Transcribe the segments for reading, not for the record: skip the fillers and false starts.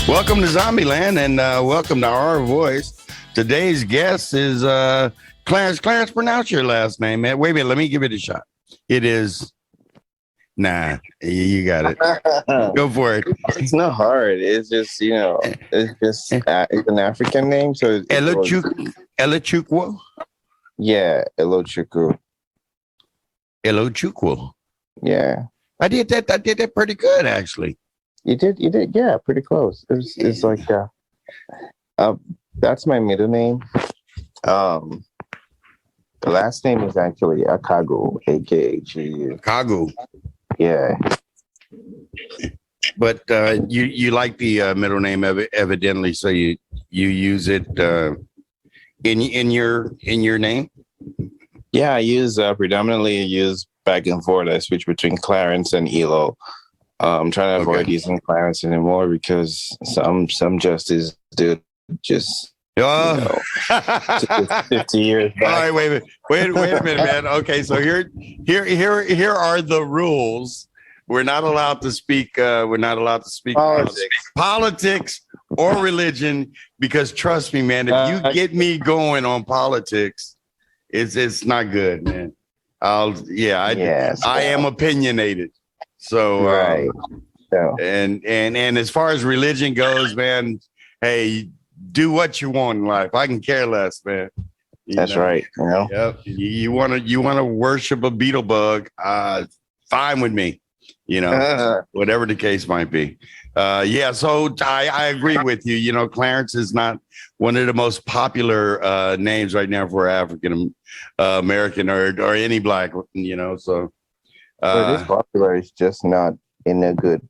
Welcome to Zombieland and welcome to rVoice. Today's guest is Clarence. Clarence, pronounce your last name, man. Wait a minute, let me give it a shot. It is... Nah, you got it. Go for it. It's not hard. It's just, it's an African name. So Elochukwu? Yeah, Elochukwu. Elochukwu. Yeah. I did that pretty good, actually. You did, yeah, pretty close. It's like that's my middle name. The last name is actually Akagu, AKHU. Akagu. Yeah. But you like the middle name evidently, so you use it in your name? Yeah, I use predominantly use back and forth. I switch between Clarence and Elo. I'm trying to avoid using Clarence anymore because some justice dude just 50 years back. All right, wait a minute, man. Okay, so here are the rules. We're not allowed to speak. Politics or religion, because trust me, man, if you get me going on politics, it's not good, man. I am opinionated. So right. And as far as religion goes, man, hey, do what you want in life. I can care less, man. That's right. Yep. You wanna worship a beetle bug? Fine with me. Whatever the case might be. So I agree with you. Clarence is not one of the most popular names right now for African American or any black. So. It is popular. It's just not in a good,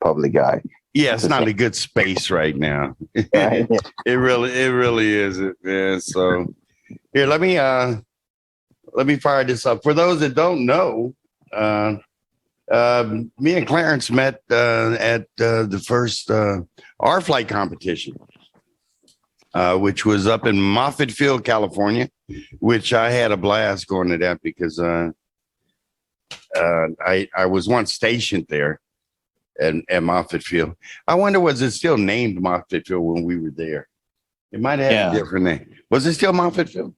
public eye. Yeah, it's not a good space right now. It really isn't, man. So here, let me fire this up. For those that don't know, me and Clarence met at the first R-Flight competition, which was up in Moffattville, California, which I had a blast going to that because I was once stationed there at Moffattville. I wonder, was it still named Moffattville when we were there? It might have a different name. Was it still Moffattville?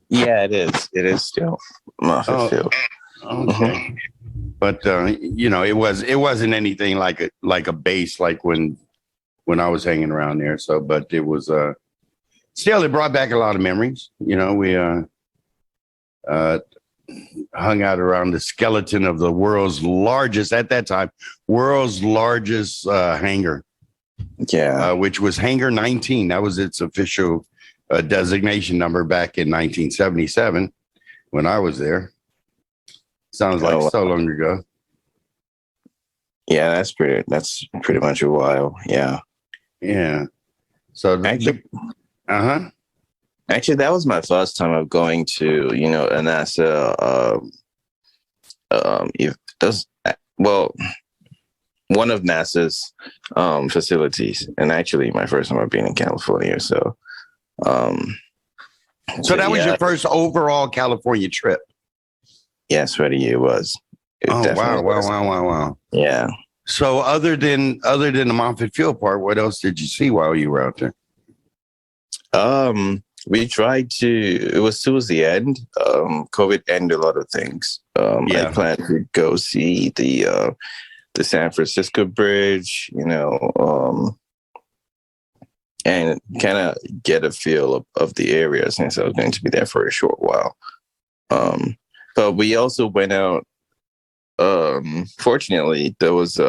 Yeah, it is. It is still Moffattville. Oh, okay. But it wasn't anything like a base like when I was hanging around there. So, but it was still, it brought back a lot of memories. We hung out around the skeleton of the world's largest hangar. Yeah. Which was Hangar 19. That was its official designation number back in 1977 when I was there. Sounds like so long ago. Yeah, that's pretty much a while. Yeah. Yeah. So Actually, that was my first time of going to, a NASA. One of NASA's facilities, and actually my first time of being in California. So that was your first overall California trip. Yes, for the year was. Wow. Yeah. So other than the Moffattville part, what else did you see while you were out there? We tried to, it was towards the end. COVID ended a lot of things. I planned to go see the San Francisco Bridge, and kind of get a feel of the area since I was going to be there for a short while. But we also went out. Fortunately, there was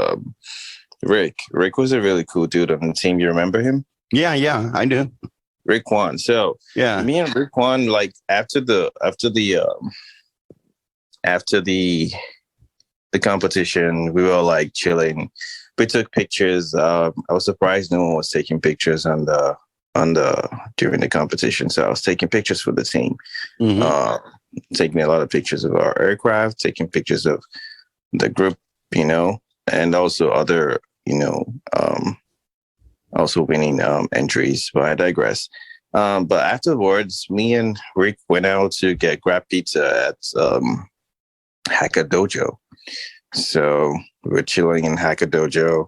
Rick. Rick was a really cool dude on the team. You remember him? Yeah, I do. Rick Wan. So me and Rick Wan, like after the competition, we were like chilling. We took pictures. I was surprised no one was taking pictures during the competition. So I was taking pictures for the team, taking a lot of pictures of our aircraft, taking pictures of the group, and also other, also winning entries, but I digress. But afterwards, me and Rick went out to grab pizza at Hacker Dojo. So we were chilling in Hacker Dojo.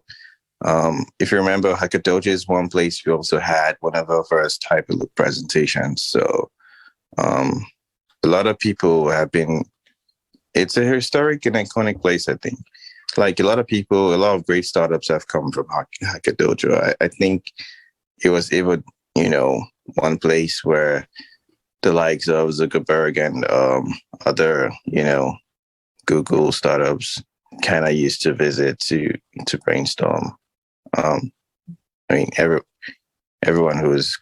If you remember, Hackadojo is one place we also had one of our first Hyperloop presentations. So a lot of people have been, it's a historic and iconic place, I think. Like a lot of people, a lot of great startups have come from Hackadojo. I think it was even, one place where the likes of Zuckerberg and other, Google startups kind of used to visit to brainstorm. Everyone who is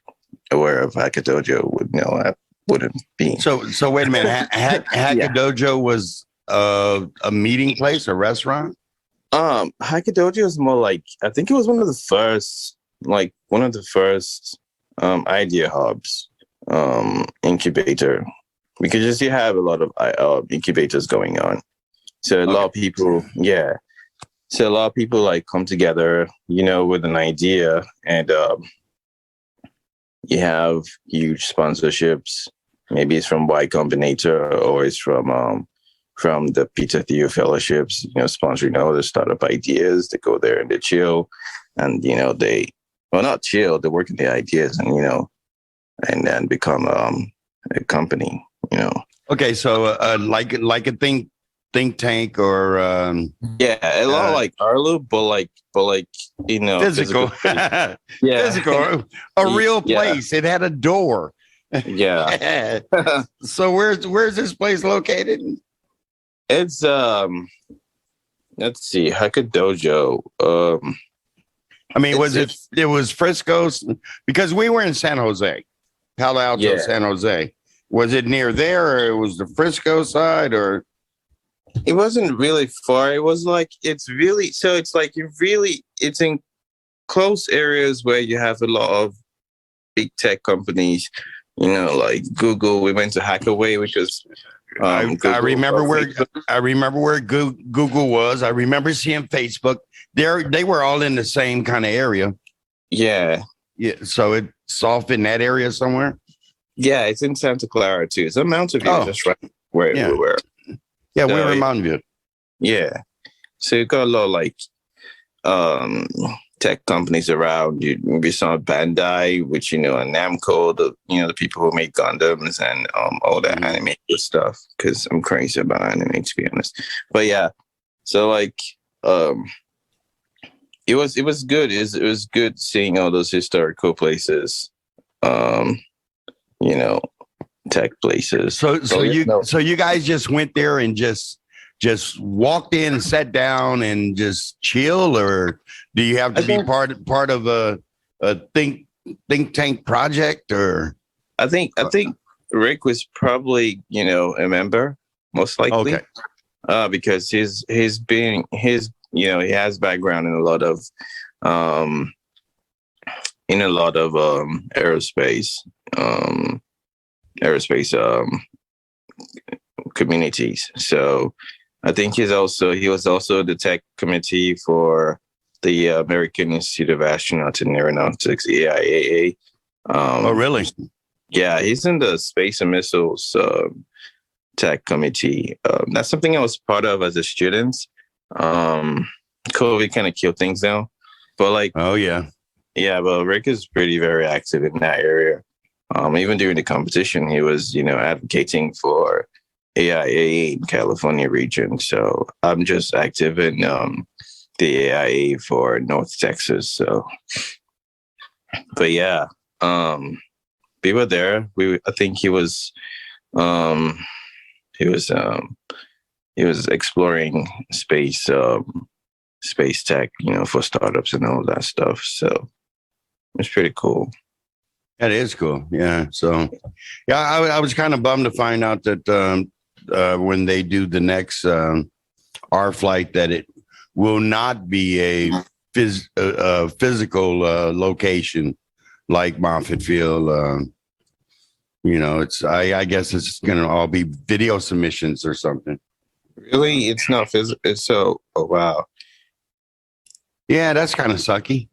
aware of Hackadojo would know that wouldn't be. So wait a minute. Hackadojo was a meeting place, a restaurant? Hackadojo is more like, I think it was one of the first idea hubs, incubator, because you have a lot of incubators going on. So a lot of people, So a lot of people like come together, with an idea, and you have huge sponsorships. Maybe it's from Y Combinator, or it's from the Peter Thiel Fellowships, sponsoring all the startup ideas. They go there and they chill, and not chill, they work on the ideas, and then become a company. Okay, so like a think tank or a lot like rLoop, but like physical. Physical, a real place. It had a door. Yeah. So where's this place located? It's let's see, Hackadojo. It was Frisco, because we were in San Jose, Palo Alto, San Jose. Was it near there, or it was the Frisco side, or? It wasn't really far. It was like, it's in close areas where you have a lot of big tech companies, like Google. We went to Hackaway, which was I remember where Google was. I remember seeing Facebook. They were all in the same kind of area. Yeah. Yeah. So it's off in that area somewhere. Yeah, it's in Santa Clara too. It's a Mountain View, just right where we were. Yeah, we were in Mountain View. Yeah. So you got a lot of like tech companies around. We saw Bandai, which, and Namco, the people who make Gundams and all that animated stuff, because I'm crazy about anime, to be honest. But yeah, so like it was good. It was good seeing all those historical places, tech places. So you guys just went there and just walked in, sat down, and just chill, or do you have to be part of a think tank project? Or I think Rick was probably a member, most likely. Okay. Because he has background in a lot of aerospace communities. So I think he was also the tech committee for the American Institute of Astronauts and Aeronautics, AIAA. Oh, really? Yeah, he's in the Space and Missiles tech committee. That's something I was part of as a student. COVID kind of killed things now, but like, oh yeah, but Rick is very active in that area. Even during the competition, he was, advocating for AIA in California region. So I'm just active in the AIA for North Texas. So, but yeah, we were there. I think he was exploring space tech, for startups and all that stuff. So it's pretty cool. That is cool. Yeah. So, yeah, I was kind of bummed to find out that when they do the next R flight, that it will not be a physical location like Moffett Field. It's I guess it's going to all be video submissions or something. Really, it's not physical. It's so. Oh wow. Yeah, that's kind of sucky.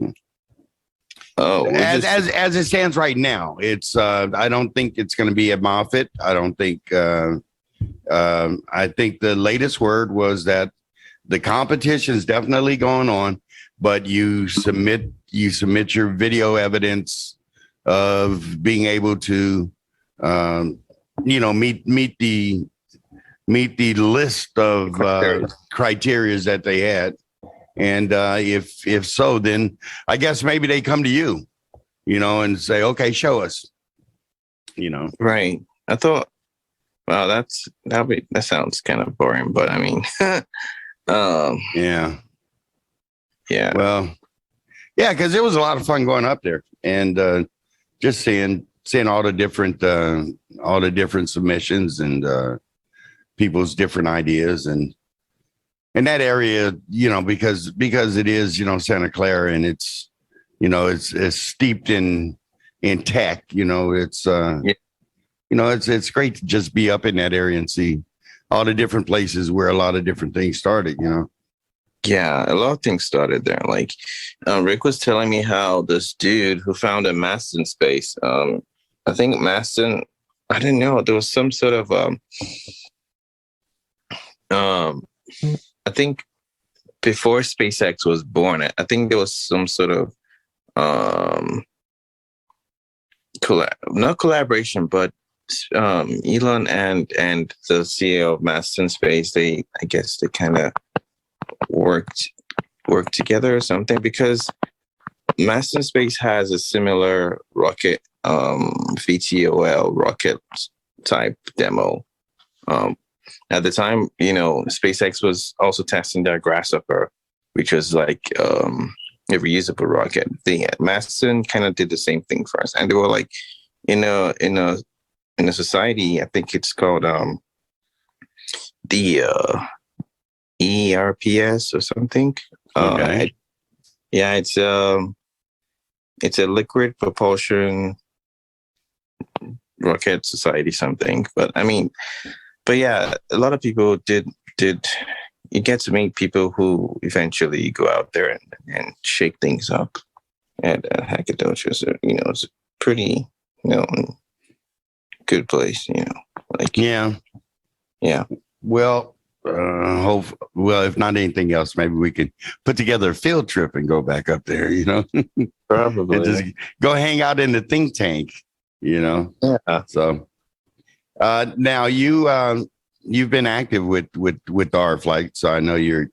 Oh, as it stands right now, it's I don't think it's going to be at Moffett. I don't think. I think the latest word was that the competition is definitely going on, but you submit your video evidence of being able to, meet the list of criteria that they had. And if so, then I guess maybe they come to you, and say, okay, show us, Right. I thought, wow, that sounds kind of boring, but I mean, yeah. Well, yeah, because it was a lot of fun going up there and just seeing all the different submissions and people's different ideas and that area, because it is, Santa Clara and it's, it's steeped in tech, it's great to just be up in that area and see all the different places where a lot of different things started, Yeah, a lot of things started there. Like Rick was telling me how this dude who found a Maston space, I think Maston, I didn't know, there was some sort of, I think before SpaceX was born, I think there was some sort of, not collaboration, but Elon and the CEO of Maston Space, I guess they kind of worked together or something, because Maston Space has a similar rocket, VTOL rocket type demo. At the time, SpaceX was also testing their Grasshopper, which was like a reusable rocket. Maston kind of did the same thing for us, and they were like in a society. I think it's called the ERPS or something. Okay. It's a liquid propulsion rocket society something. But yeah, a lot of people did. You get to meet people who eventually go out there and shake things up at Hackadocia. So, it's a pretty, good place, Yeah. Well, if not anything else, maybe we could put together a field trip and go back up there, Probably. and just go hang out in the think tank, Yeah. So, now you've been active with our flight, so I know you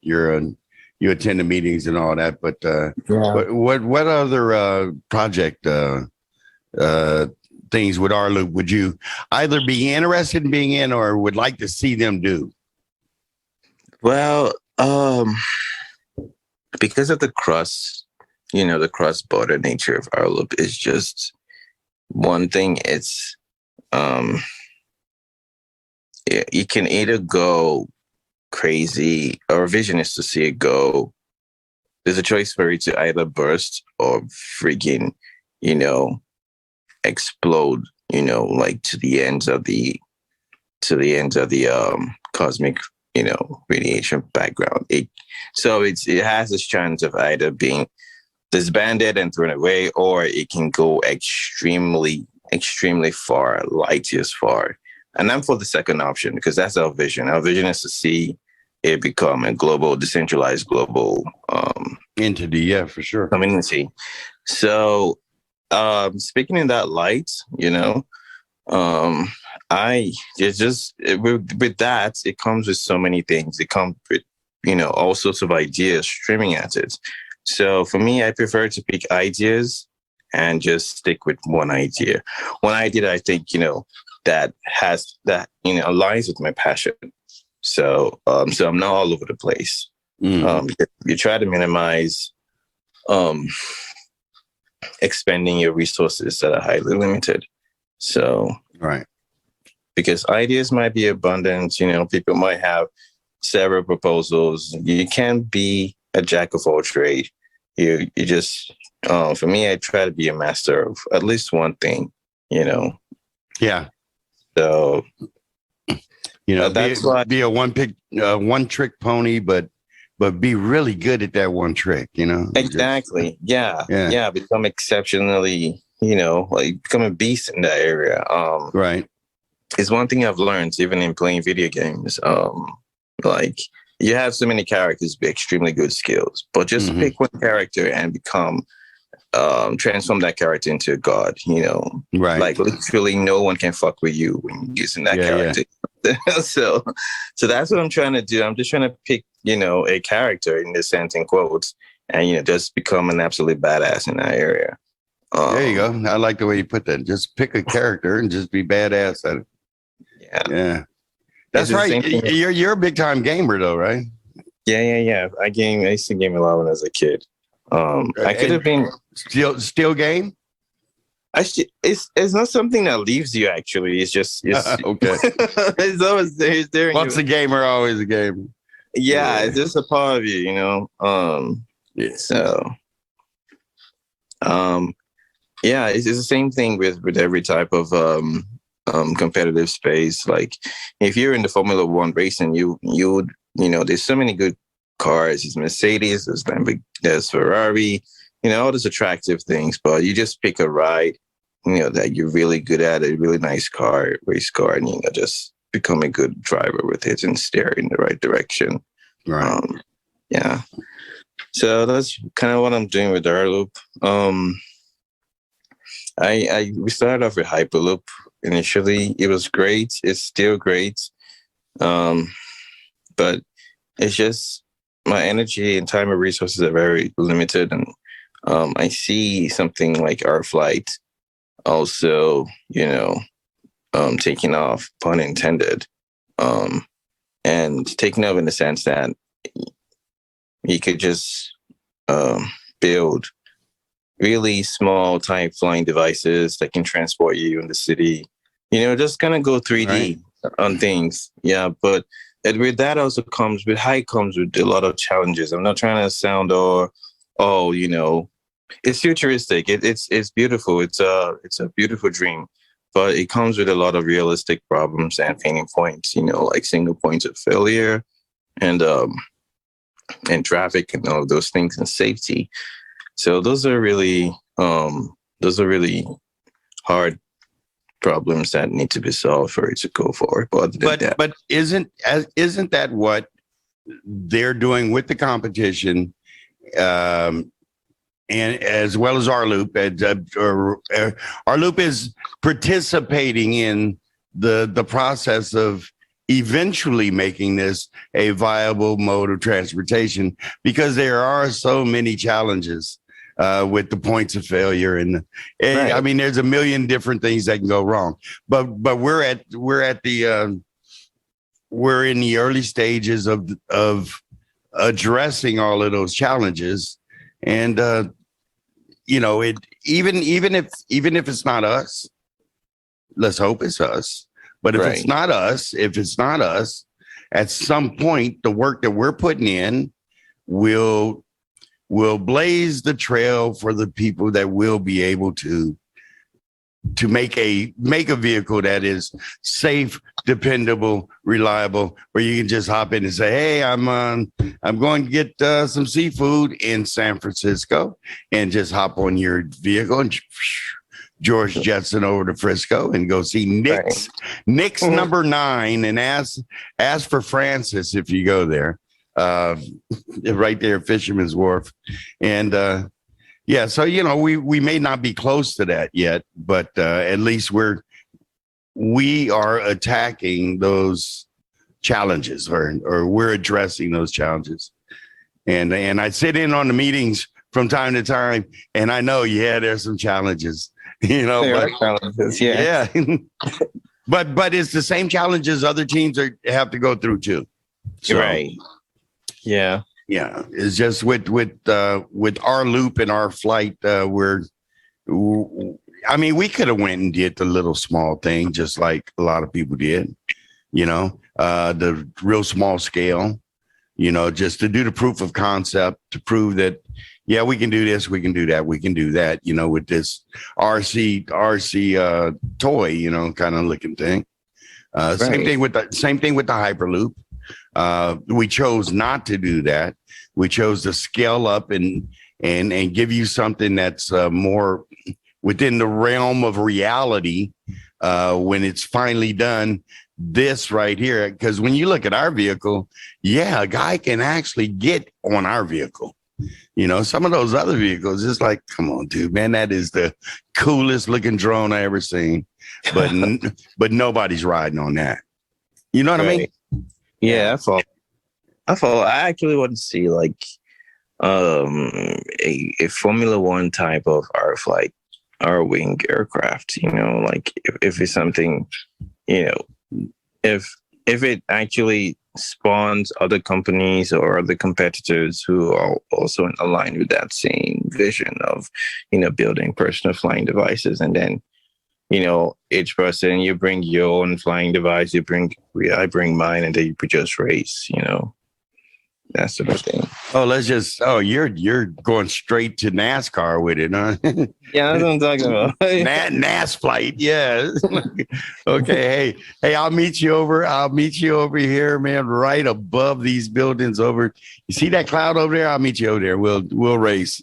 attend the meetings and all that. But what other project things with rLoop would you either be interested in being in or would like to see them do? Well, because of the the cross-border nature of rLoop is just one thing. It's you can either go crazy, our vision is to see it go. There's a choice for it to either burst or freaking, explode, like to the ends of the cosmic, radiation background. It has this chance of either being disbanded and thrown away, or it can go extremely, extremely far, light years far. And I'm for the second option because that's our vision. Our vision is to see it become a global, decentralized global entity. Yeah, for sure. Community. So speaking in that light, with that, it comes with so many things. It comes with, all sorts of ideas streaming at it. So for me, I prefer to pick ideas and just stick with one idea. One idea that I think, that aligns with my passion. So I'm not all over the place. You try to minimize expending your resources that are highly limited. So, right. Because ideas might be abundant, people might have several proposals. You can't be a jack of all trade. You just, for me, I try to be a master of at least one thing, Yeah. So, that's why be a one trick pony, but be really good at that one trick, Exactly. Yeah. Become exceptionally, become a beast in that area. Right. It's one thing I've learned, even in playing video games. you have so many characters with extremely good skills, but just pick one character and transform that character into a god, Right. Like literally no one can fuck with you when using that character. Yeah. So that's what I'm trying to do. I'm just trying to pick, a character in this sense, in quotes, and, just become an absolute badass in that area. There you go. I like the way you put that. Just pick a character and just be badass at it. Yeah. That's right. You're a big time gamer though, right? Yeah. I used to game a lot when I was a kid. I could have been still game. It's not something that leaves you. Actually, it's just okay. It's always there. Once a gamer, always a gamer. Yeah, it's just a part of you, Yeah. So, it's the same thing with every type of competitive space. Like if you're in the Formula One racing, you would there's so many good cars. There's Mercedes, there's Ferrari, all those attractive things. But you just pick a ride, that you're really good at, a really nice race car, and just become a good driver with it and steer in the right direction. Right. Yeah. So that's kind of what I'm doing with rLoop. We started off with Hyperloop initially. It was great. It's still great. But it's just my energy and time and resources are very limited. And I see something like our flight also, taking off, pun intended, and taking off in the sense that you could just build really small type flying devices that can transport you in the city, just kind of go 3D on things. Yeah. But with that also comes with a lot of challenges. I'm not trying to sound it's futuristic. It's beautiful. It's a beautiful dream, but it comes with a lot of realistic problems and pain points, like single points of failure and traffic and all of those things and safety. So those are really hard problems that need to be solved for it to go forward. But isn't that what they're doing with the competition, and as well as rLoop? rLoop is participating in the process of eventually making this a viable mode of transportation, because there are so many challenges with the points of failure, and I mean, there's a million different things that can go wrong. But we're in the early stages of addressing all of those challenges, and even if it's not us, let's hope it's us. But if it's not us, at some point, the work that we're putting in will blaze the trail for the people that will be able to make a vehicle that is safe, dependable, reliable, where you can just hop in and say, hey, I'm going to get some seafood in San Francisco, and just hop on your vehicle and George Jetson over to Frisco and go see Nick's number 9, and ask for Francis if you go there, right there at Fisherman's Wharf. And so we may not be close to that yet, but at least we are attacking those challenges, or we're addressing those challenges. And I sit in on the meetings from time to time, and I know there's some challenges. Challenges, yeah. But it's the same challenges other teams have to go through too. So, right. Yeah. Yeah. It's just with rLoop and our flight, we could have went and did the little small thing, just like a lot of people did, the real small scale, just to do the proof of concept, to prove that, yeah, we can do this, we can do that, we can do that, with this RC toy, kind of looking thing. Same thing with the Hyperloop. We chose not to do that. We chose to scale up and give you something that's more within the realm of reality when it's finally done, this right here. Because when you look at our vehicle, yeah, a guy can actually get on our vehicle. You know, some of those other vehicles, it's like, come on, dude, man, that is the coolest looking drone I ever seen. But but nobody's riding on that. You know what I mean? Yeah, I follow. I actually want to see like a Formula One type of our flight, our wing aircraft. You know, like if it's something, you know, if it actually spawns other companies or other competitors who are also aligned with that same vision of, you know, building personal flying devices, and then, you know, each person, you bring your own flying device, I bring mine, and then you just race, you know, that sort of thing. Oh, you're going straight to NASCAR with it, huh? Yeah, that's what I'm talking about. NAS flight, yeah. Okay, hey, I'll meet you over here, man, right above these buildings over. You see that cloud over there? I'll meet you over there. We'll race.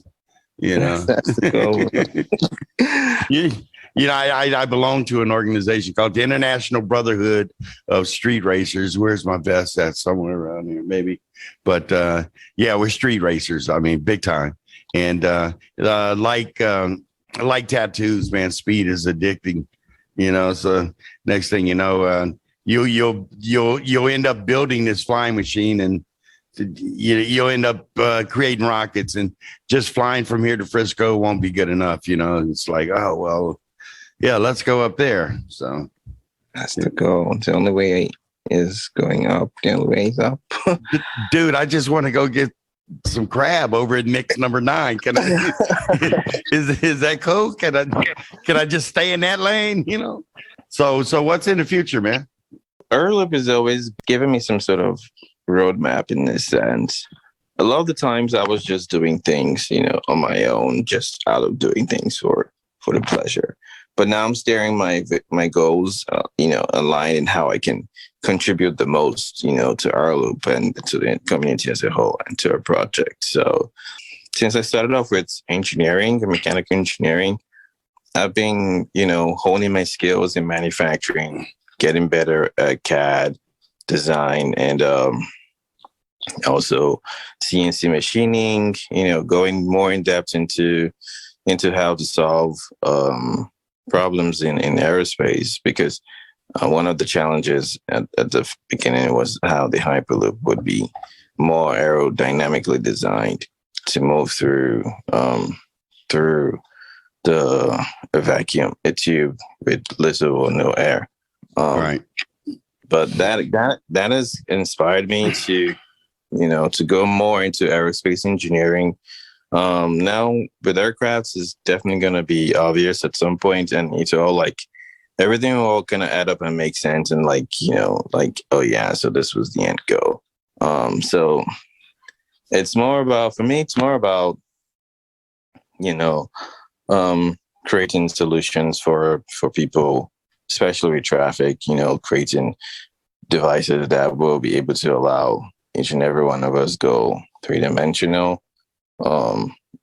You know. That's the goal. You know, I belong to an organization called the International Brotherhood of Street Racers. Where's my vest? That's somewhere around here, maybe. But yeah, we're street racers. I mean, big time. And like tattoos, man, speed is addicting. You know, so next thing you know, you'll end up building this flying machine, and you'll end up creating rockets, and just flying from here to Frisco won't be good enough. You know, it's like, oh well. Yeah, let's go up there. So that's the goal. The only way is going up. The only way is up. Dude, I just want to go get some crab over at Nick's number 9. Can I? is that cool? Can I just stay in that lane? You know. So what's in the future, man? rLoop is always giving me some sort of roadmap in this sense. A lot of the times I was just doing things, you know, on my own, just out of doing things for the pleasure. But now I'm steering my goals, you know, aligned in how I can contribute the most, you know, to rLoop and to the community as a whole and to our project. So since I started off with engineering, mechanical engineering, I've been, you know, honing my skills in manufacturing, getting better at CAD design, and also CNC machining, you know, going more in depth into how to solve problems in aerospace, because one of the challenges at the beginning was how the Hyperloop would be more aerodynamically designed to move through the vacuum, a tube with little or no air. Right. But that has inspired me to, you know, to go more into aerospace engineering. Now with aircrafts is definitely going to be obvious at some point, and it's all like everything will all kind of add up and make sense, and like, you know, like, oh yeah, so this was the end goal. So it's more about, for me, it's more about, you know, creating solutions for people, especially with traffic, you know, creating devices that will be able to allow each and every one of us go 3-dimensional.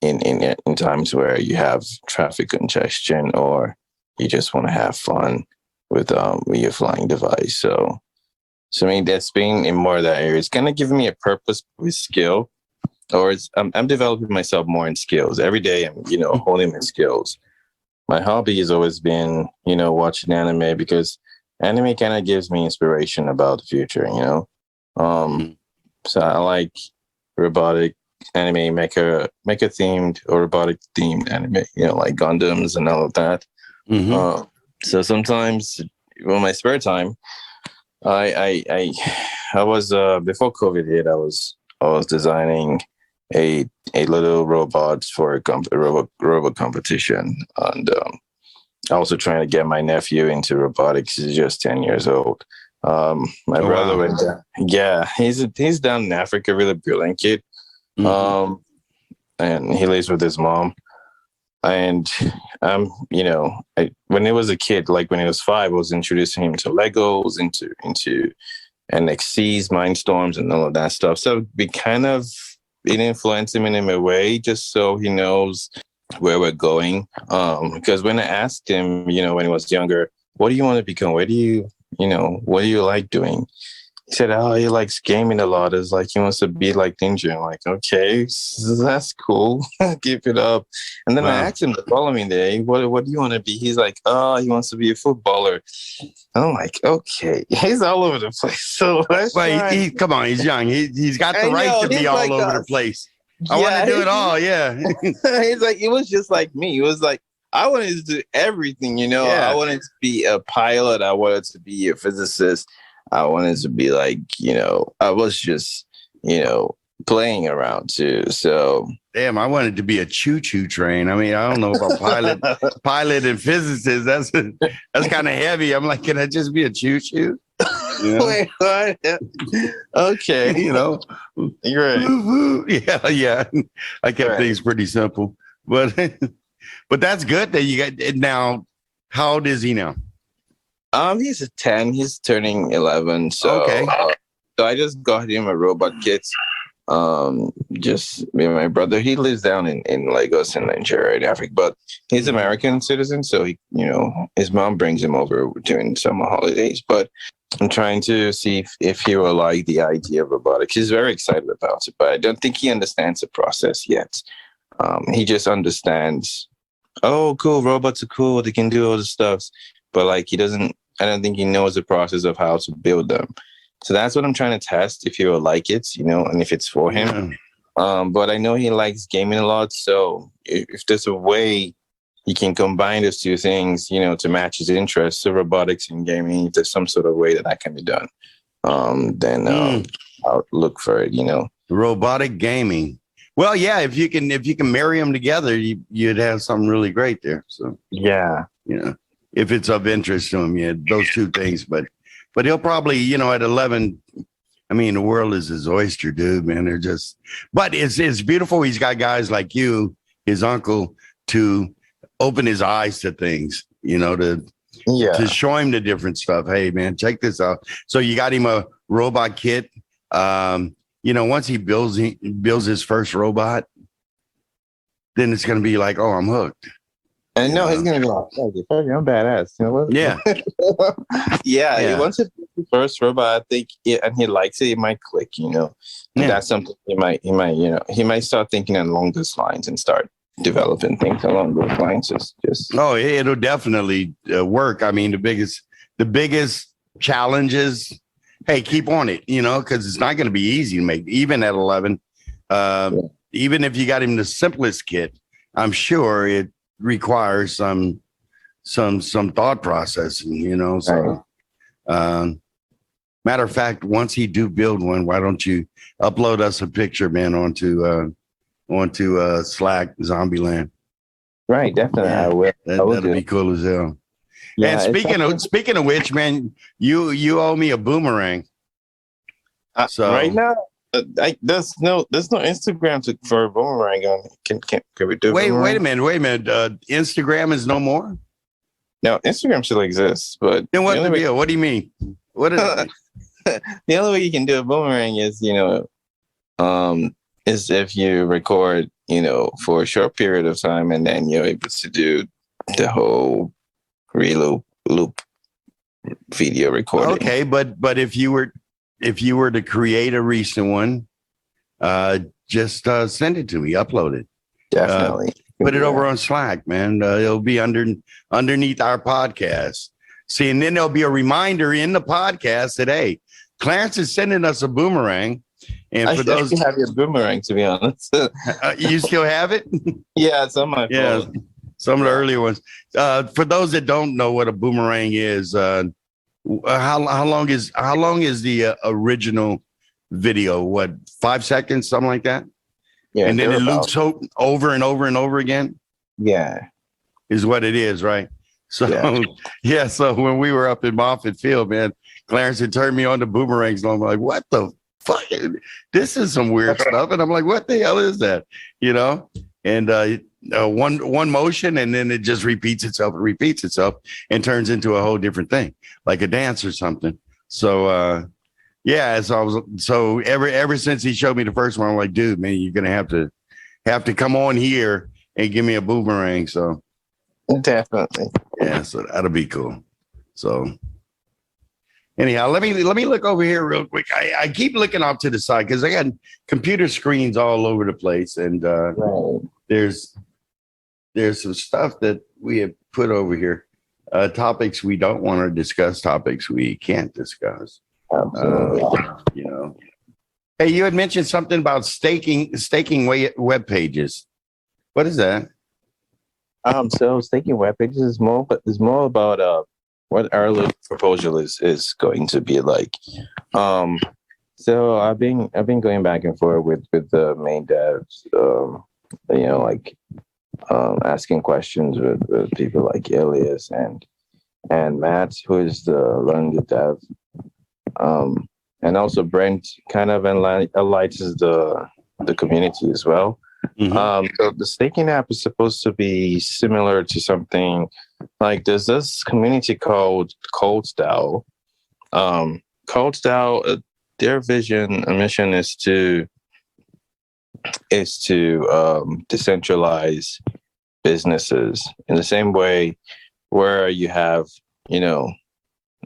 In times where you have traffic congestion, or you just want to have fun with your flying device. So I mean, that's being in more of that area. It's kind of giving me a purpose with skill, or I'm developing myself more in skills every day. I'm, you know, honing my skills. My hobby has always been, you know, watching anime, because anime kind of gives me inspiration about the future, you know. So I like robotic anime, mecha themed or robotic themed anime, you know, like Gundams and all of that. So sometimes in my spare time, I was before COVID hit, I was designing a little robot for a robot competition, and also trying to get my nephew into robotics. He's just 10 years old. My brother went down. Yeah, he's down in Africa, really brilliant kid. And he lives with his mom. And you know, when he was a kid, like when he was 5, I was introducing him to Legos, into NXCs, Mindstorms, and all of that stuff. So we kind of influence him in a way, just so he knows where we're going. Because when I asked him, you know, when he was younger, what do you want to become? Where do you what do you like doing? He said, oh, he likes gaming a lot. It's like he wants to be like Ninja. I'm like, okay, that's cool. Keep it up. And then I asked him the following day, what do you want to be? He's like, oh, he wants to be a footballer. I'm like, okay. He's all over the place. So come on, he's young. He's got the right to be all over the place. I want to do it all. Yeah. He's like, it was just like me. It was like, I wanted to do everything, Yeah. I wanted to be a pilot. I wanted to be a physicist. I wanted to be like, I was just, playing around too. So damn, I wanted to be a choo-choo train. I mean, I don't know about pilot and physicist. That's kind of heavy. I'm like, can I just be a choo-choo? Wait, what? Okay. You're right. Yeah. I kept things pretty simple, but that's good that you got now. How old is he now? He's a 10. He's turning 11. So, okay. So I just got him a robot kit. Just me and my brother. He lives down in Lagos in Nigeria, in Africa, but he's American citizen. So he, his mom brings him over during summer holidays. But I'm trying to see if he will like the idea of robotics. He's very excited about it, but I don't think he understands the process yet. He just understands, oh, cool, robots are cool. They can do all the stuff. But like I don't think he knows the process of how to build them. So that's what I'm trying to test, if he will like it, and if it's for him. But I know he likes gaming a lot. So if there's a way he can combine those two things, to match his interests, so robotics and gaming, if there's some sort of way that can be done, then I'll look for it, Robotic gaming. Well, yeah, if you can marry them together, you'd have something really great there. So yeah, if it's of interest to him, those two things. But he'll probably, at 11, I mean, the world is his oyster, dude, man. But it's beautiful. He's got guys like you, his uncle, to open his eyes to things, to show him the different stuff. Hey, man, check this out. So you got him a robot kit. Once he builds his first robot, then it's going to be like, oh, I'm hooked. And no, he's gonna be like, I'm badass. You know what? Yeah. yeah. He wants to be the first robot, I think, and he likes it. It might click, That's something he might start thinking along those lines and start developing things along those lines. It'll definitely work. I mean, the biggest challenge is, hey, keep on it, because it's not going to be easy to make, even at 11. Even if you got him the simplest kit, I'm sure it requires some thought processing, so matter of fact, once he do build one, why don't you upload us a picture, man, onto Slack, Zombieland? Right, definitely. Yeah, I will. That'll be cool as hell. Yeah, and speaking of which, man, you owe me a boomerang. So right now, there's no Instagram for a boomerang on. Can we do? Wait a minute. Instagram is no more. No, Instagram still exists, but then what the deal? What do you mean? What is the only way you can do a boomerang is is if you record for a short period of time, and then you're able to do the whole rLoop video recording. Okay, but if you were to create a recent one, just send it to me, upload it. Definitely. Put it over on Slack, man. It'll be underneath our podcast. See, and then there'll be a reminder in the podcast that, hey, Clarence is sending us a boomerang. And I still have your boomerang, to be honest. You still have it? Yeah, it's on my phone. Yeah, some of the earlier ones. For those that don't know what a boomerang is, how long is the original video? What, 5 seconds, something like that? Yeah, and then it loops over and over and over again. Yeah, is what it is, right? So yeah. So when we were up in Moffett Field, man, Clarence had turned me on to boomerangs, and I'm like, what the fuck? This is some weird stuff, and I'm like, what the hell is that? And one motion, and then it just repeats itself and turns into a whole different thing, like a dance or something. So so ever since he showed me the first one, I'm like, dude, man, you're gonna have to come on here and give me a boomerang. So definitely, yeah, so that'll be cool. So Anyhow, let me look over here real quick. I keep looking off to the side because I got computer screens all over the place, and Right. there's some stuff that we have put over here. Topics we don't want to discuss, topics we can't discuss. Absolutely. You know. Hey, you had mentioned something about staking web pages. What is that? So staking web pages is more about what our proposal is going to be like. So I've been going back and forth with the main devs, asking questions with people like Elias and Matt, who is the learning dev, and also Brent kind of enlightens the community as well. Mm-hmm. So the staking app is supposed to be similar to something like there's this community called ColdDAO. ColdDAO, their vision and mission is to decentralize businesses in the same way where you have,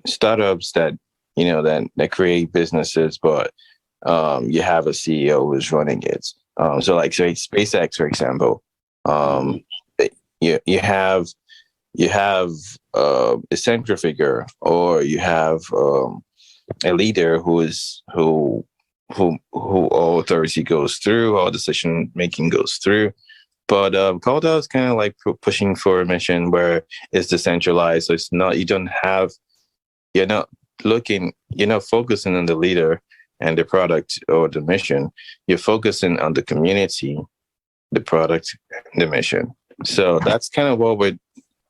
startups that create businesses, but you have a CEO who's running it. So like say SpaceX, for example, you have a central figure, or you have a leader who all authority goes through, all decision making goes through. But ColdDAO is kind of like pushing for a mission where it's decentralized. So it's not, you're not focusing on the leader and the product or the mission. You're focusing on the community, the product, and the mission. So that's kind of what we're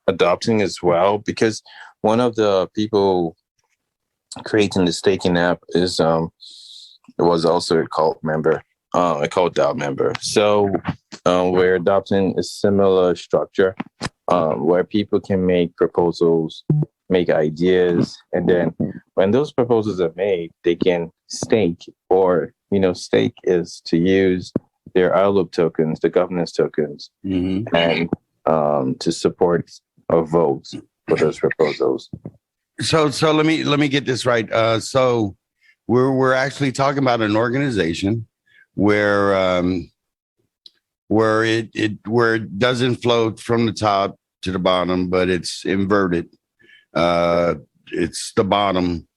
adopting as well, because one of the people creating the staking app was also a cult member, a ColdDAO member. So we're adopting a similar structure where people can make proposals, make ideas, and then when those proposals are made, they can stake, or stake is to use their rLoop tokens, the governance tokens, Mm-hmm. and to support a vote for those proposals. So let me get this right. So we're actually talking about an organization where it doesn't flow from the top to the bottom, but it's inverted. It's the bottom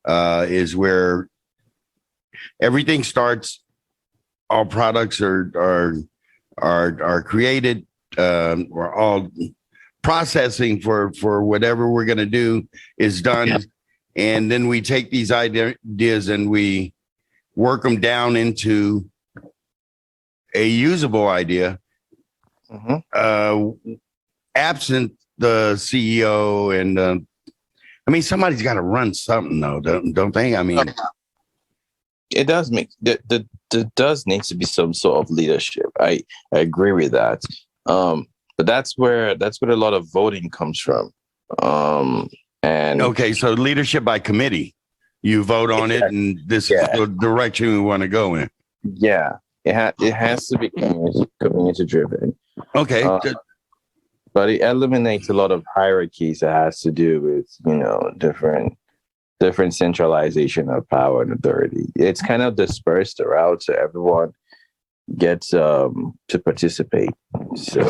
is where everything starts. All products are created. We're all processing for whatever we're going to do is done, and then we take these ideas and we work them down into a usable idea. Mm-hmm. Absent the CEO and somebody's got to run something though, don't they? I mean, it does make there does need to be some sort of leadership. I agree with that. But that's where a lot of voting comes from. And okay, so leadership by committee, you vote on it, and this is the direction we want to go in. Yeah, it has to be community driven. Okay. But it eliminates a lot of hierarchies that has to do with, different centralization of power and authority. It's kind of dispersed around so everyone gets to participate. So,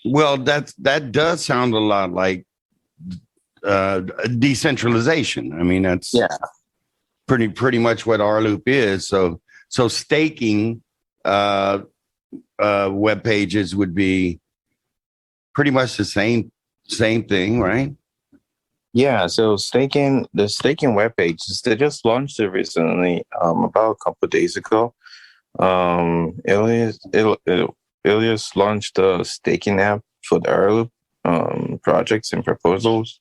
well, that does sound a lot like decentralization. I mean, that's pretty much what rLoop is. So staking web pages would be pretty much the same thing, right? Yeah, so the staking web pages, they just launched it recently, about a couple of days ago. Elias launched the staking app for the rLoop projects and proposals.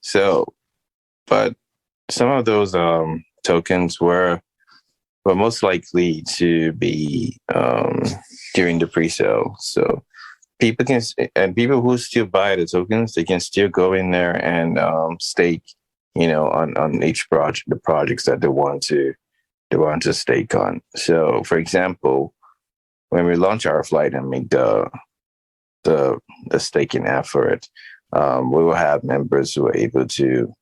So, but some of those tokens were most likely to be during the pre-sale. So people who still buy the tokens, they can still go in there and stake, on each project, the projects that they want to stake on. So, for example, when we launch our flight and make the staking app for it, we will have members who are able to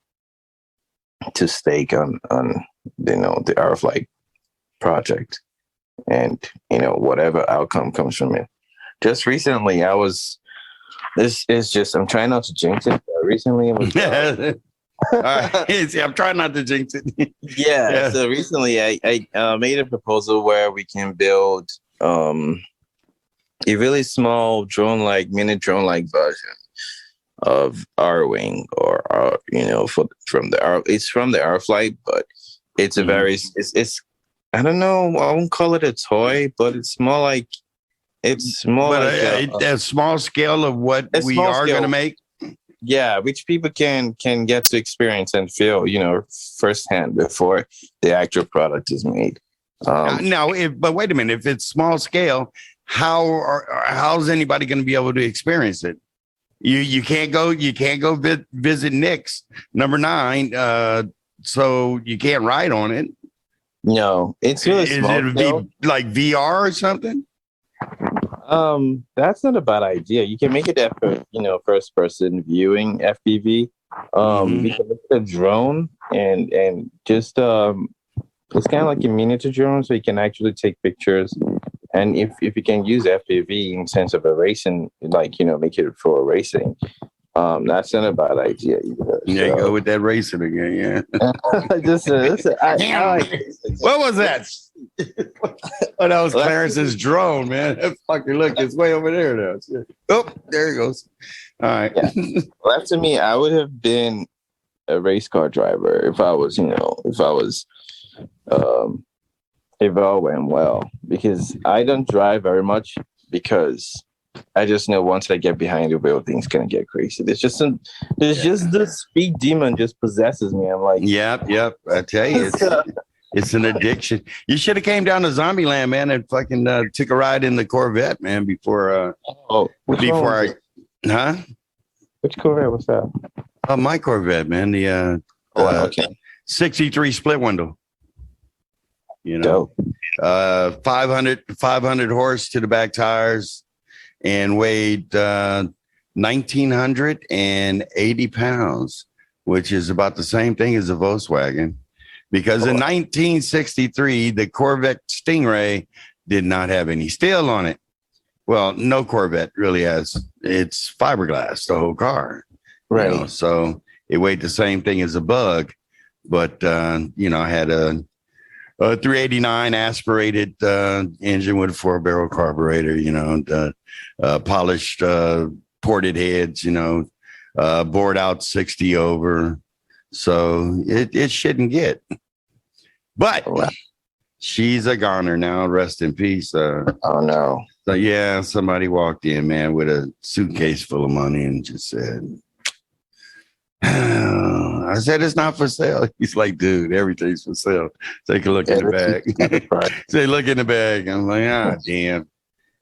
to stake on the rFlight project, and whatever outcome comes from it. Just recently, this is just, I'm trying not to jinx it, but recently it was all right. I'm trying not to jinx it. yeah. So recently I made a proposal where we can build a really small mini drone like version of R-Wing, or it's from the rFlight, but it's a very it's I don't know, I won't call it a toy, but it's more like a small scale of what we are going to make. Yeah, which people can get to experience and feel, firsthand before the actual product is made. But wait a minute, if it's small scale, how's anybody going to be able to experience it? You can't go visit Nick's number 9, so you can't ride on it. No, it's really small. Is it like VR or something? That's not a bad idea. You can make it first person viewing FPV. We can make it a drone and just it's kind of like a miniature drone, so you can actually take pictures. And if you can use FPV in sense of a racing, make it for racing, that's not a bad idea either. Yeah, go with that racing again. Yeah. What was that? Oh, that was Clarence's drone, man. That fucker, look, it's way over there now. Oh, there he goes. All right. Yeah. Well, to me, I would have been a race car driver if it all went well, because I don't drive very much, because I just know once I get behind the wheel, things gonna get crazy. Just the speed demon just possesses me. I'm like, yep. I tell you, it's an addiction. You should have came down to Zombieland, man, and fucking took a ride in the Corvette, man, before Which Corvette was that? My Corvette, man. The 63 split window. 500 horse to the back tires, and weighed 1,980 pounds, which is about the same thing as a Volkswagen. Because in 1963, the Corvette Stingray did not have any steel on it. Well, no Corvette really has. It's fiberglass, the whole car. Right. So it weighed the same thing as a Bug, but I had a 389 aspirated engine with a 4-barrel carburetor, polished ported heads, bored out 60 over. So it shouldn't get. But she's a goner now. Rest in peace. Oh, no. So, yeah, somebody walked in, man, with a suitcase full of money and just said, I said, it's not for sale. He's like, dude, everything's for sale. Take a look in the bag. Say, look in the bag. I'm like,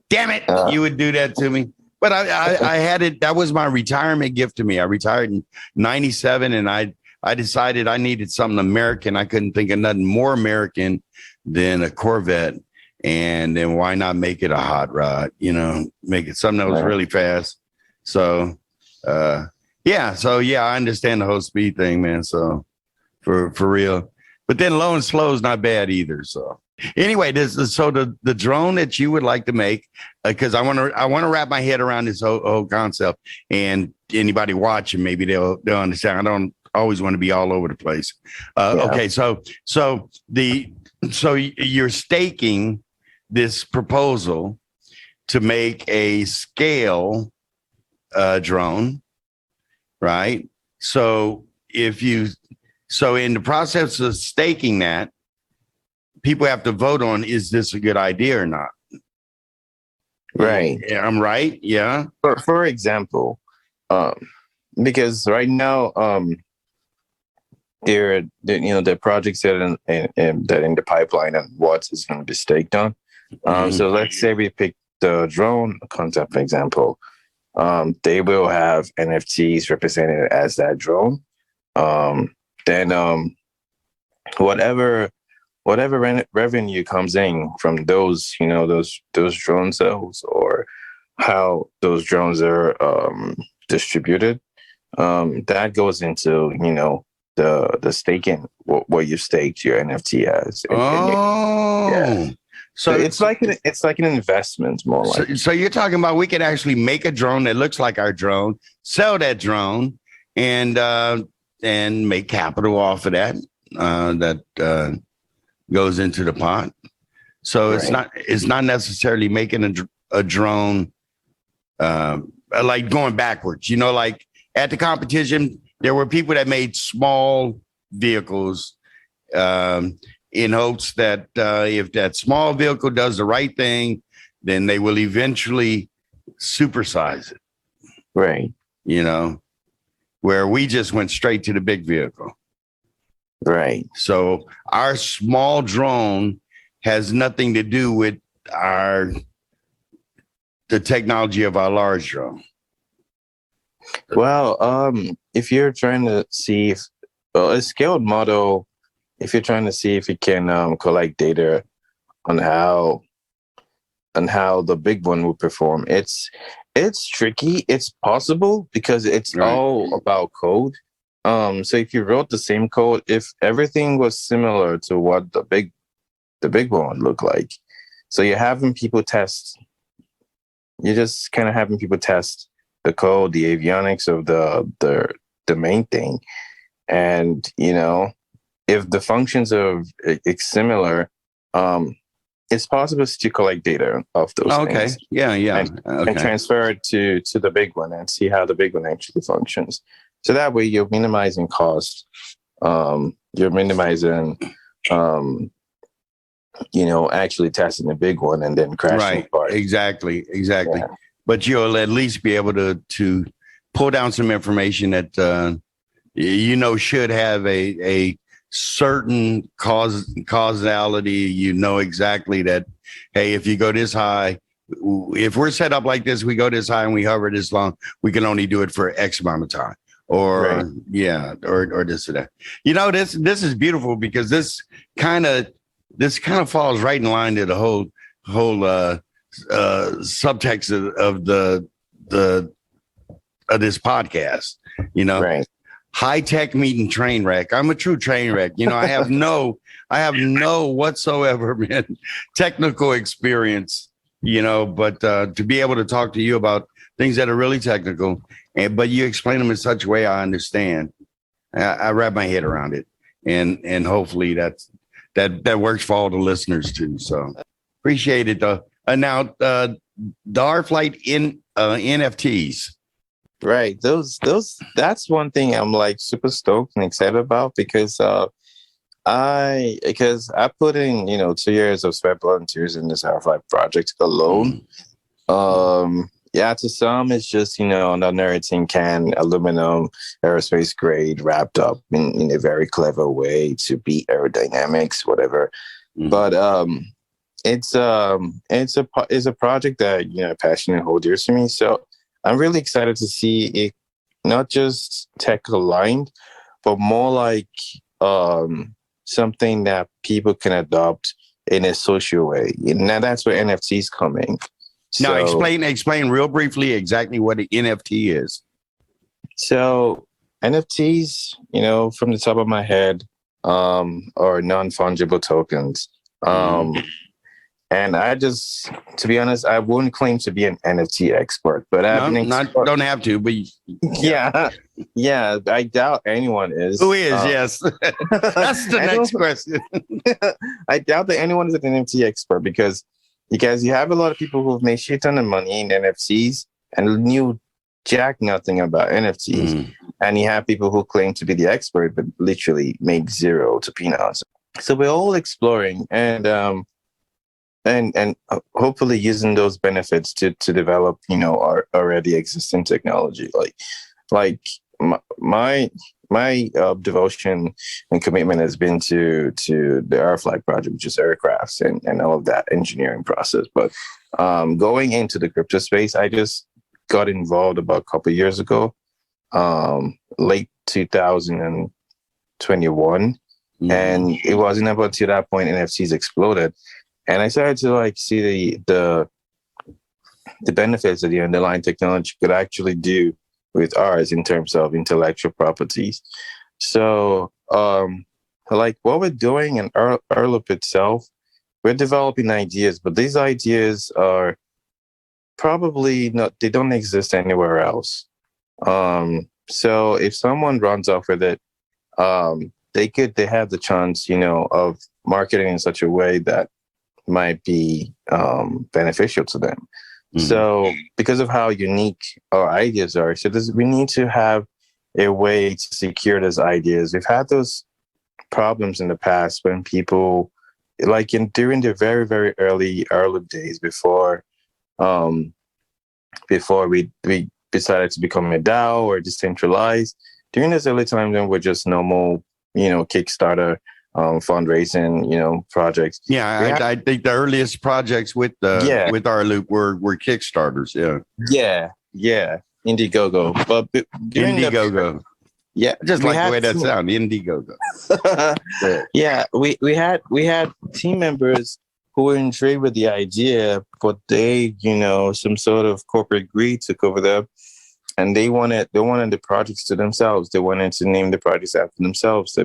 damn it. You would do that to me. But I had it. That was my retirement gift to me. I retired in 97, and I decided I needed something American. I couldn't think of nothing more American than a Corvette. And then why not make it a hot rod? Make it something that was really fast. So, I understand the whole speed thing, man. So for real, but then low and slow is not bad either. So anyway, the drone that you would like to make, because I want to wrap my head around this whole concept, and anybody watching, maybe they'll understand. I don't always want to be all over the place. Okay. So you're staking this proposal to make a scale drone. Right. So in the process of staking that, people have to vote on, is this a good idea or not? Right. I'm right. Yeah. For example, because right now, the projects that in the pipeline and what is going to be staked on. So let's say we pick the drone concept, for example. They will have NFTs represented as that drone. Then whatever revenue comes in from those, those drone sales, or how those drones are distributed, that goes into, the staking what you staked your NFT as. So it's like an investment more like. So you're talking about we could actually make a drone that looks like our drone, sell that drone, and make capital off of that. That goes into the pot. So it's not necessarily making a drone like going backwards. You know, like at the competition, there were people that made small vehicles in hopes that if that small vehicle does the right thing, then they will eventually supersize it. Right. You know, where we just went straight to the big vehicle. Right. So our small drone has nothing to do with the technology of our large drone. Well, if you're trying to see if a scaled model, if you're trying to see if it can collect data on how the big one will perform, it's tricky. It's possible because it's all about code. So if you wrote the same code, if everything was similar to what the big one looked like, so you're having people test. You're just kind of having people test the code, the avionics of the main thing, and you know, if the functions of it's similar, it's possible to collect data of those things. Yeah. And transfer it to the big one and see how the big one actually functions. So that way you're minimizing cost. You're minimizing, actually testing the big one and then crashing apart. Exactly. Yeah. But you'll at least be able to pull down some information that, should have a certain causality. You know exactly that, hey, if you go this high, if we're set up like this, we go this high and we hover this long, we can only do it for X amount of time. Or this or that. You know, this is beautiful because this kind of falls right in line to the whole subtext of this podcast. You know, high tech meeting train wreck. I'm a true train wreck. You know, I have no whatsoever technical experience. You know, but to be able to talk to you about things that are really technical. But you explain them in such a way I understand. I wrap my head around it, and hopefully that works for all the listeners too. So appreciate it. Now the rFlight in NFTs. Right. Those that's one thing I'm like super stoked and excited about because I put in 2 years of sweat, blood, and tears in this rFlight project alone. Yeah, to some, it's just, another tin can, aluminum, aerospace grade, wrapped up in a very clever way to beat aerodynamics, whatever. But it's a project that, passionate and hold dear to me. So I'm really excited to see it not just tech aligned, but more like something that people can adopt in a social way. Now that's where NFTs come in. Now, explain real briefly exactly what an NFT is. So NFTs, from the top of my head, are non-fungible tokens. And I just, to be honest, I wouldn't claim to be an NFT expert, but don't have to, but yeah, I doubt anyone is. Who is? Yes, that's the next question. I doubt that anyone is an NFT expert because you have a lot of people who have made shit ton of money in NFTs and knew jack nothing about NFTs, and you have people who claim to be the expert but literally make zero to peanuts. So we're all exploring and hopefully using those benefits to develop, our already existing technology. Like my devotion and commitment has been to the rFlight project, which is aircrafts and all of that engineering process. But going into the crypto space, I just got involved about a couple of years ago, late 2021. And it wasn't about to that point NFTs exploded. And I started to see the benefits that the underlying technology could actually do with ours in terms of intellectual properties. So, like what we're doing in rLoop itself, we're developing ideas, but these ideas are probably not, they don't exist anywhere else. So if someone runs off with it, they have the chance, of marketing in such a way that might be beneficial to them. So because of how unique our ideas are, we need to have a way to secure those ideas. We've had those problems in the past when people, like during the very, very early days before we decided to become a DAO or decentralized. During those early times when we're just normal, Kickstarter fundraising, projects. Yeah, I think the earliest projects with rLoop were Kickstarters. Yeah, Indiegogo. But during Indiegogo. Just like the way that sounds, Indiegogo. Yeah, we had team members who were intrigued with the idea, but they, some sort of corporate greed took over them, and they wanted the projects to themselves. They wanted to name the projects after themselves. They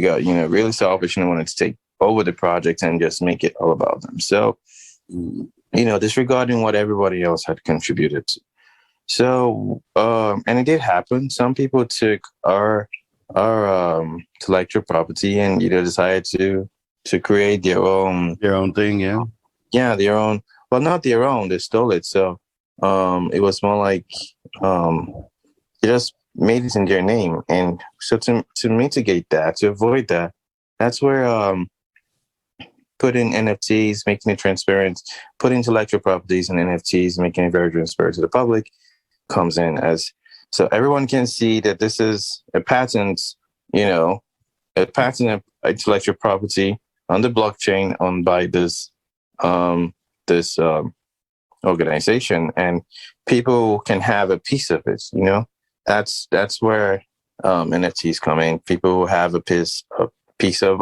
got really selfish and wanted to take over the project and just make it all about them. So, disregarding what everybody else had contributed to. So, and it did happen. Some people took our intellectual property and decided to create their own thing. Their own. Well, not their own. They stole it. So, it was more like they just made it in their name. And so to mitigate that, to avoid that, that's where putting NFTs, making it transparent, putting intellectual properties and NFTs, making it very transparent to the public comes in, as so everyone can see that this is a patent, intellectual property on the blockchain owned by this organization, and people can have a piece of it. That's where NFTs come in. People have a piece of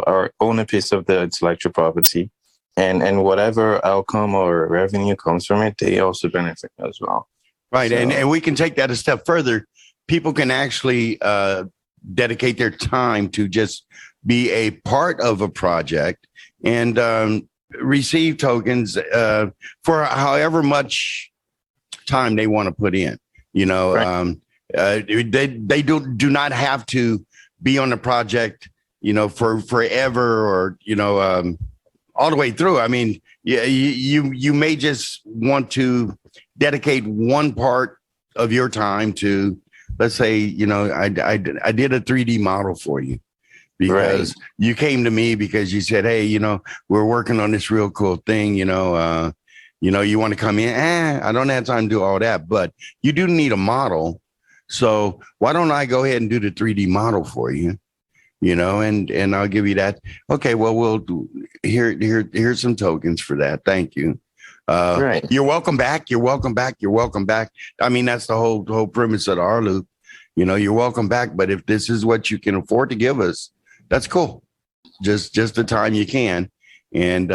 or own a piece of the intellectual property, and whatever outcome or revenue comes from it, they also benefit as well. Right. So, and we can take that a step further. People can actually dedicate their time to just be a part of a project and receive tokens for however much time they want to put in. Right. They do not have to be on the project, for forever or, all the way through. I mean, you may just want to dedicate one part of your time to, let's say, I did a 3D model for you because you came to me because you said, hey, we're working on this real cool thing, you want to come in? I don't have time to do all that, but you do need a model. So why don't I go ahead and do the 3D model for you? And I'll give you that. Okay, well, we'll do here's some tokens for that. Thank you. Right. You're welcome back. You're welcome back. You're welcome back. I mean, that's the whole premise of the rLoop. You're welcome back. But if this is what you can afford to give us, that's cool. Just the time you can. And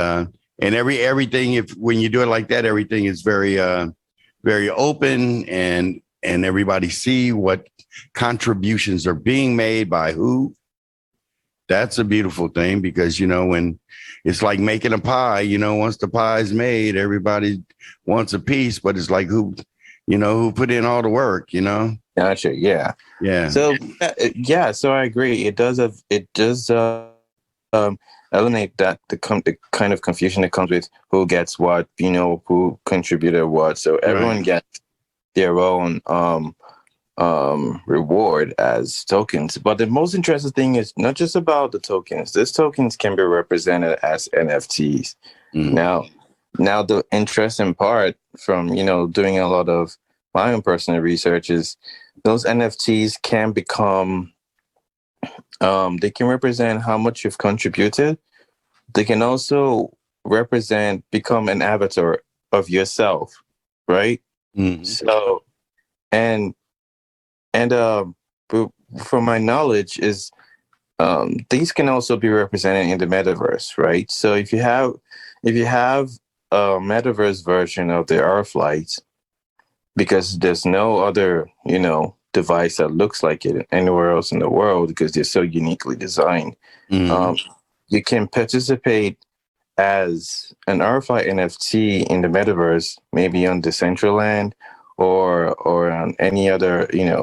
everything, when you do it like that, everything is very, very open and everybody see what contributions are being made by who. That's a beautiful thing because, when it's like making a pie, once the pie is made, everybody wants a piece, but it's like who put in all the work, Gotcha. Yeah. Yeah. So, so I agree. It does eliminate the kind of confusion that comes with who gets what, who contributed what. So everyone gets their own reward as tokens. But the most interesting thing is not just about the tokens. These tokens can be represented as NFTs. Now the interesting part from doing a lot of my own personal research is those NFTs can become they can represent how much you've contributed. They can also become an avatar of yourself, right? So and from my knowledge is these can also be represented in the metaverse, right? So if you have a metaverse version of the Earth flight, because there's no other device that looks like it anywhere else in the world because they're so uniquely designed. You can participate as an RFI NFT in the metaverse, maybe on Decentraland or on any other, any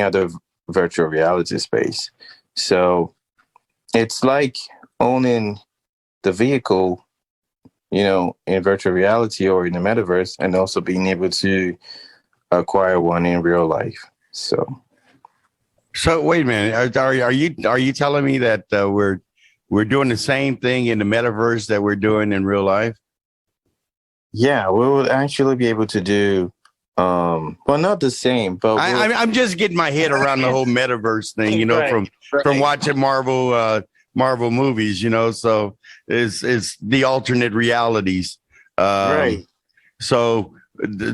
other virtual reality space. So it's like owning the vehicle, in virtual reality or in the metaverse, and also being able to acquire one in real life. So wait a minute. Are you telling me that we're doing the same thing in the metaverse that we're doing in real life? Yeah, we would actually be able to do, well, not the same, but I'm just getting my head around the whole metaverse thing, from watching Marvel movies, so it's the alternate realities. Right. So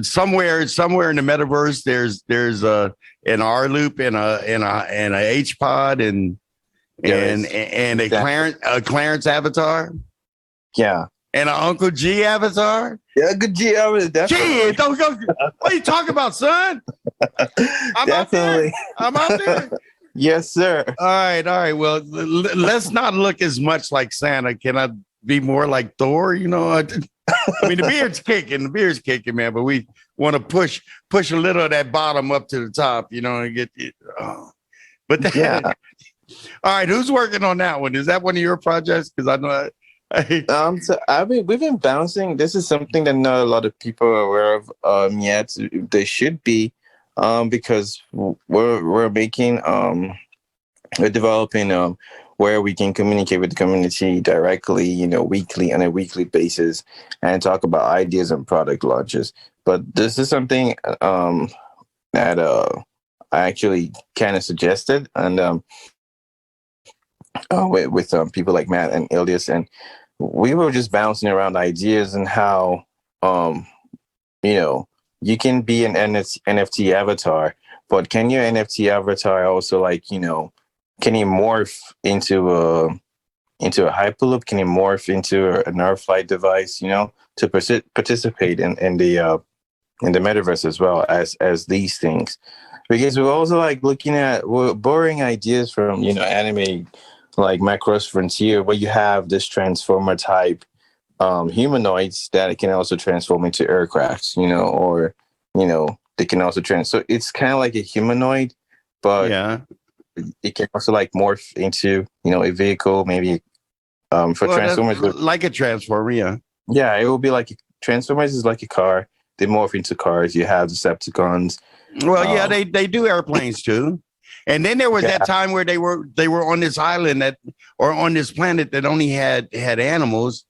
somewhere in the metaverse, there's an rLoop and a HPod and a Clarence avatar. Yeah. And an Uncle G avatar. Yeah, Uncle G avatar. Gee, don't go. What are you talking about, son? I'm out there. Yes, sir. All right. Well, let's not look as much like Santa. Can I be more like Thor? I mean, the beard's kicking, man. But we want to push a little of that bottom up to the top, and get it. Oh. But yeah. All right, who's working on that one? Is that one of your projects? Because I know. We've been bouncing. This is something that not a lot of people are aware of yet. They should be, because we're making we're developing where we can communicate with the community directly, weekly on a weekly basis, and talk about ideas and product launches. But this is something that I actually kind of suggested, and with people like Matt and Ilias, and we were just bouncing around ideas and how you can be an NFT avatar, but can your NFT avatar also can he morph into a Hyperloop? Can he morph into an Earthlight device? To participate in the metaverse as well as these things, because we're also we're borrowing ideas from anime like Macross Frontier, where you have this transformer type humanoids that can also transform into aircrafts, or they can also so it's kind of like a humanoid, but yeah, it can also morph into a vehicle, maybe for Transformers, like a transformer. Yeah, it will be like Transformers is like a car. They morph into cars. You have Decepticons. Well, they do airplanes too. And then there was that time where they were on this island or on this planet that only had animals,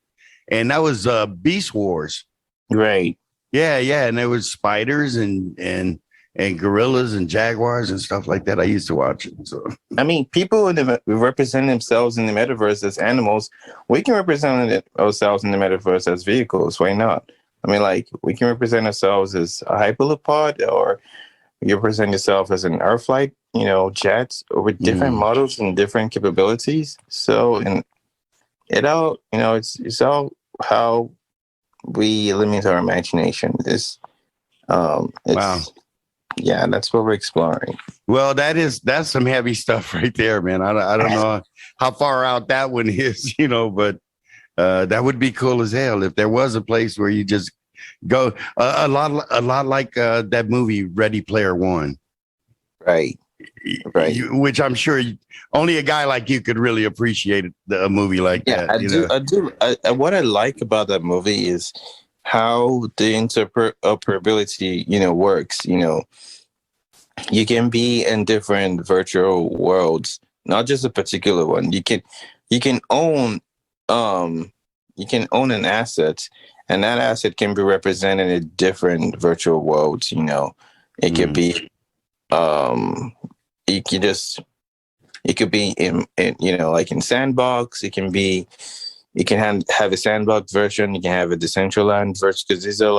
and that was Beast Wars. Right. Yeah, and there was spiders and gorillas and jaguars and stuff like that. I used to watch it. So I mean, people represent themselves in the metaverse as animals. We can represent ourselves in the metaverse as vehicles. Why not? I mean, we can represent ourselves as a Hyperloop pod, or you present yourself as an Earthlight, jets with different models and different capabilities. So, and it all, it's all how we limit our imagination. Wow. Yeah, that's what we're exploring. Well, that's some heavy stuff right there, man. I don't know how far out that one is, but that would be cool as hell if there was a place where you just go a lot like that movie Ready Player One. Right. Which I'm sure only a guy like you could really appreciate a movie like that. I do. What I like about that movie is how the interoperability, works. You can be in different virtual worlds, not just a particular one. You can own an asset, and that asset can be represented in different virtual worlds. It could be it could be in like in Sandbox. It can be, you can have a Sandbox version. You can have a Decentraland version, because these are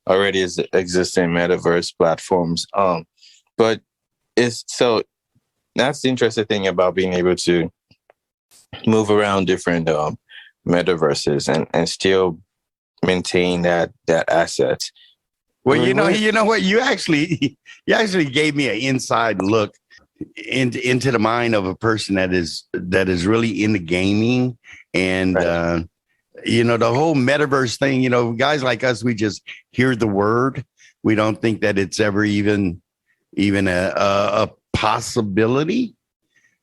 already existing metaverse platforms. But that's the interesting thing about being able to move around different metaverses and still maintain that asset. Well, you know what? You actually gave me an inside look into the mind of a person that is really into gaming and Right. the whole metaverse thing. Guys like us, we just hear the word. We don't think that it's ever even a possibility.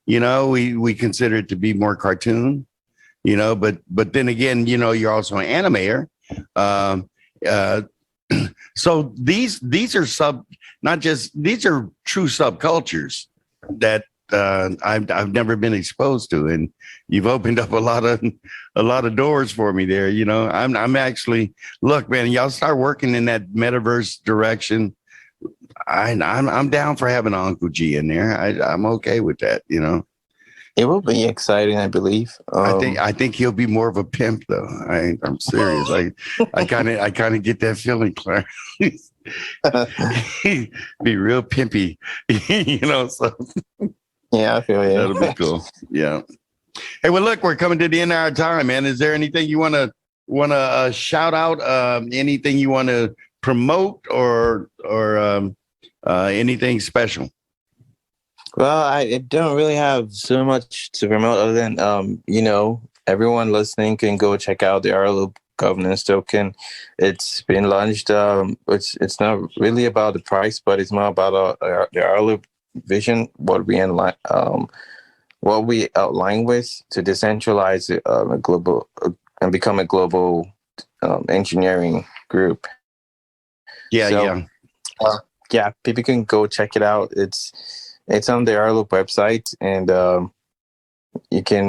We consider it to be more cartoon. But then again, you're also an animator. Um, uh, so these are these are true subcultures that I've never been exposed to, and you've opened up a lot of doors for me there. I'm actually, look, man, y'all start working in that metaverse direction. I'm down for having an Uncle G in there. I'm okay with that. It will be exciting, I believe. I think he'll be more of a pimp, though. I'm serious. I kind of get that feeling, Clarence. Be real pimpy, So Yeah, I feel you. that'll be cool. Yeah. Hey, well, look, we're coming to the end of our time, man. Is there anything you want to shout out? Anything you want to promote or anything special? Well, I don't really have so much to promote other than, everyone listening can go check out the rLoop governance token. It's been launched. It's not really about the price, but it's more about the rLoop vision, what we outline with to decentralize a global and become a global engineering group. Yeah, so, yeah. People can go check it out. It's on the rLoop website, and you can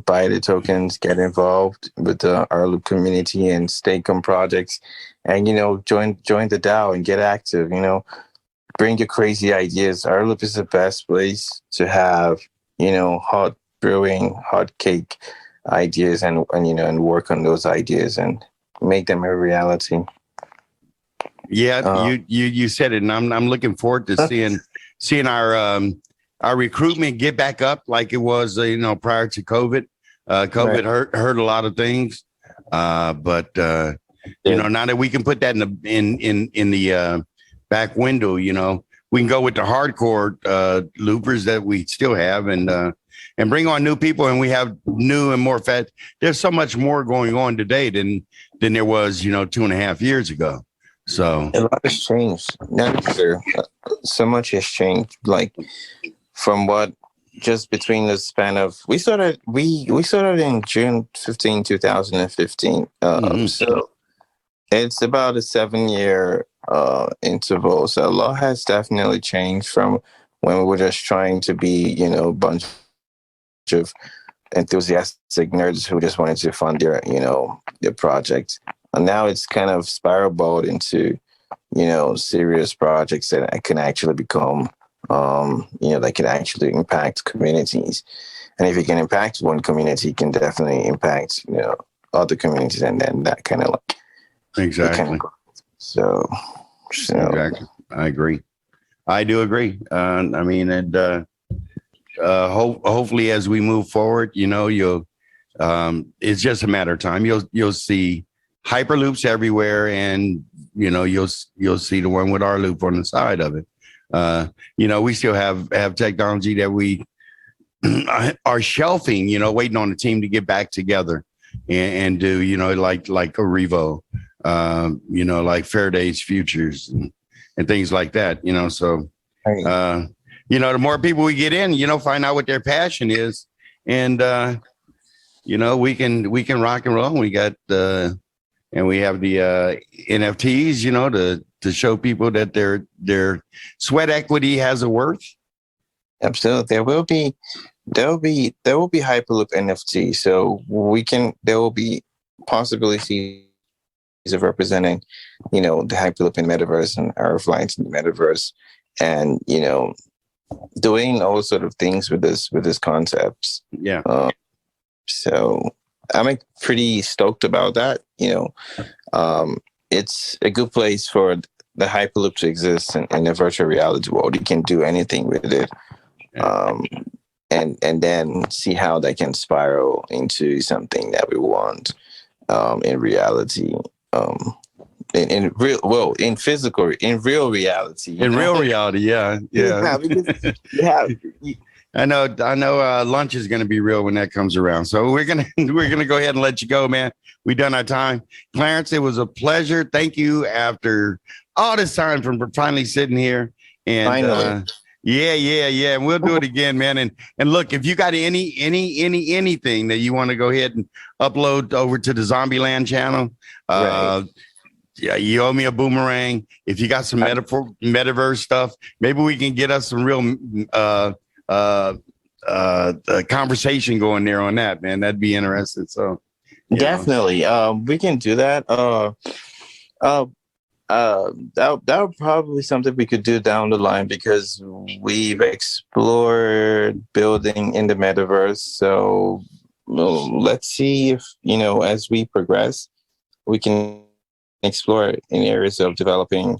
buy the tokens, get involved with the rLoop community and stake on projects, and join the DAO and get active. Bring your crazy ideas. rLoop is the best place to have hot brewing, hot cake ideas, and work on those ideas and make them a reality. Yeah, you said it, and I'm looking forward to seeing our recruitment get back up like it was prior to COVID. COVID hurt a lot of things, but now that we can put that in the back window, we can go with the hardcore loopers that we still have and bring on new people, and we have new and more fat. There's so much more going on today than there was 2.5 years ago. So a lot has changed. So much has changed. Like from what just between the span of we started in June 15, 2015. So it's about a 7-year interval. So a lot has definitely changed from when we were just trying to be, a bunch of enthusiastic nerds who just wanted to fund their project. And now it's kind of spiraled into, serious projects that can actually become, that can actually impact communities. And if you can impact one community, you can definitely impact, other communities, and then that kind of like exactly. So exactly, I agree. I do agree. Hopefully, as we move forward, you'll. It's just a matter of time. You'll see hyperloops everywhere, and you'll see the one with rLoop on the side of it. We still have technology that we are shelving, waiting on the team to get back together and do, like a Revo, like Faraday's futures and things like that, so, the more people we get in, find out what their passion is, and, we can rock and roll. We got, and we have the NFTs, to show people that their sweat equity has a worth. Absolutely, there will be Hyperloop NFT. So there will be possibilities of representing, the Hyperloop in the metaverse and our flights in the metaverse, and doing all sort of things with this concepts. Yeah. So I'm pretty stoked about that. It's a good place for the Hyperloop to exist in a virtual reality world. You can do anything with it, and then see how that can spiral into something that we want in reality. in real, well, in physical, in real reality. In real reality, yeah. Because you have. I know. Lunch is going to be real when that comes around. So we're gonna go ahead and let you go, man. We done our time, Clarence. It was a pleasure. Thank you after all this time from finally sitting here and Finally. Yeah. And we'll do it again, man. And look, if you got anything that you want to go ahead and upload over to the Zombieland channel, Right. yeah, you owe me a boomerang. If you got some metaverse stuff, maybe we can get us some real conversation going there on that, man. That'd be interesting. So definitely, we can do that. That would probably something we could do down the line because we've explored building in the metaverse. So let's see if, as we progress, we can explore in areas of developing,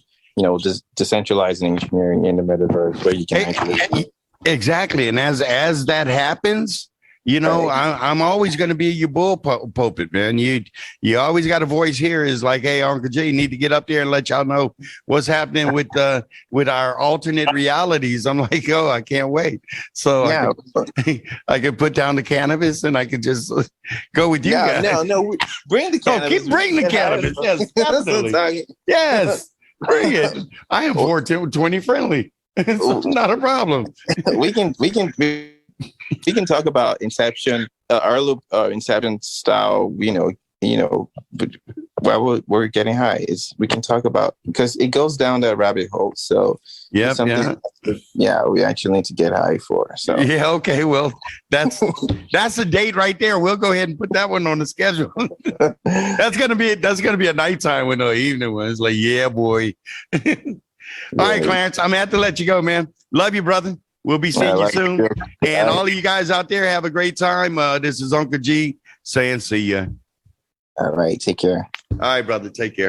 decentralized engineering in the metaverse where you can actually. Exactly. And as that happens, I'm always going to be your bull pulpit, man. You always got a voice here is like, hey, Uncle G, you need to get up there and let y'all know what's happening with our alternate realities. I'm like, oh, I can't wait. So yeah. I could put down the cannabis and I could just go with you guys. No, bring the cannabis. Bring the cannabis. Yes, definitely. Yes, bring it. I am 420 friendly. It's not a problem. We can talk about Inception, rLoop, Inception style. While we're getting high, we can talk about because it goes down that rabbit hole. So we actually need to get high for. So yeah, okay. Well, that's a date right there. We'll go ahead and put that one on the schedule. That's gonna be a nighttime one or evening one. It's like, yeah, boy. All right, Clarence, I'm going to have to let you go, man. Love you, brother. We'll be seeing you soon. And all of you guys out there, have a great time. This is Uncle G saying see ya. All right. Take care. All right, brother. Take care.